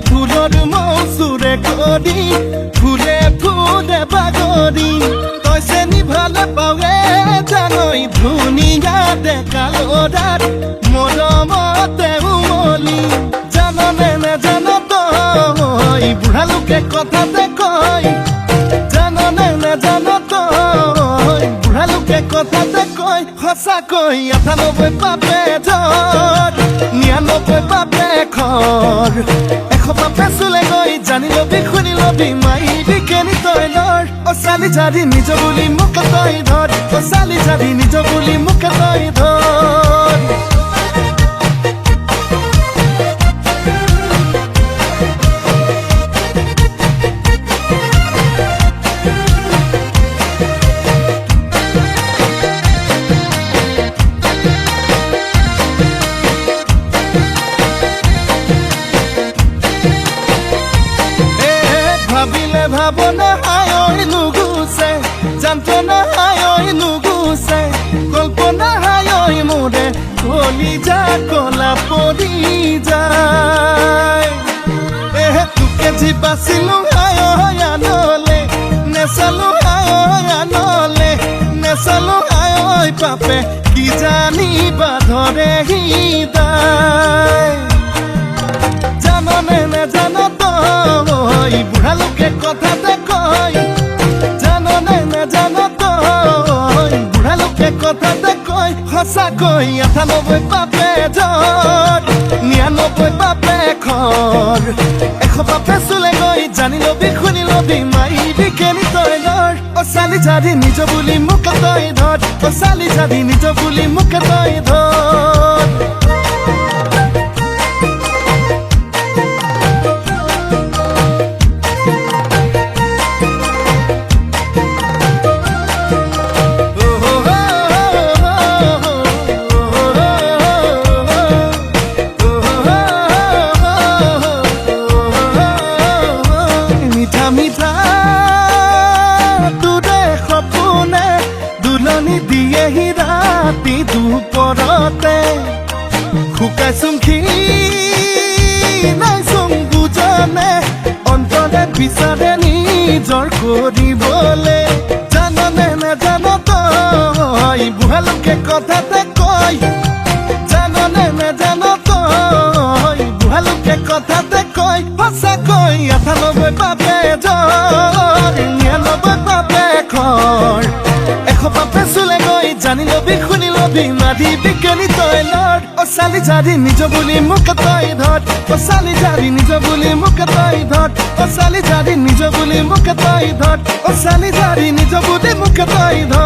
ফুলৰ মৌচুৰে কৰি ফুলে ফুলে বাগৰি তইছে নি ভালে পাৱে জানৈ ধুনীয়া ডেকা ল'ৰাৰ মৰমতে উমলি জাননে নেজান তই বুঢ়া লোকে কথাতে কয় জাননে নেজান তই বুঢ়া লোকে কথাতে কয় সঁচাকৈ ৯৮ পাপে ধৰ ৯৯ পাপে খৰ বাপে চুলে গৈ জানি লবি শুনি লবি মাইবি কেনি তই লৰ অ চালি জাৰি নিজ বুলি মোক তই ধৰ অ চালি জাৰি নিজ বুলি মোক তই ধৰ ভাবনা হায় নুগুছে যন্ত্রণা হায় নুগুছে কল্পনা হায় মোরে কলিজা কলা পরি যায় তোকে যি বাচিলো হায় আনলে নেচালো হায় আনলে নেচালো হায় পাপে কি জানিবা ধরে হৃদয় জাননে নেজান তই বুঢ়া লোকে কথাতে কয় জাননে নেজান তই বুঢ়া লোকে কথাতে কয় সঁচাকৈ ৯৮ পাপে ধৰ ৯৯ পাপে খৰ ১০০ পাপে চুলে গৈ জানি লবি শুনি লবি মাইবি কেনি তই লৰ অ চালি জাৰি নিজ বুলি মোক তই ধৰ অ চালি জাৰি নিজ বুলি মোক তই ধৰ দিয়েহি ৰাতি দুপৰতে শুকাইছোং নাইছোং বুজনে অন্তৰে বিচাৰে নিজৰ কৰিবলে জাননে নেজান তই বুঢ়া লোকে কথাতে কয় জাননে নেজান তই বুঢ়া লোকে কথাতে কয় সঁচাকৈ ৯৮ পাপে ধৰ ৯৯ পাপে খৰ ১০০ পাপে চুলে গৈ জানি লবি শুনি লবি মাৰিবি কেনি তই লৰ অ চালি জাৰি নিজ বুলি মোক তই ধৰ অ চালি জাৰি নিজ বুলি মোক তই ধৰ অ চালি জাৰি নিজ বুলি মোক তই ধৰ অ চালি জাৰি নিজ বুলি মোক তই ধৰ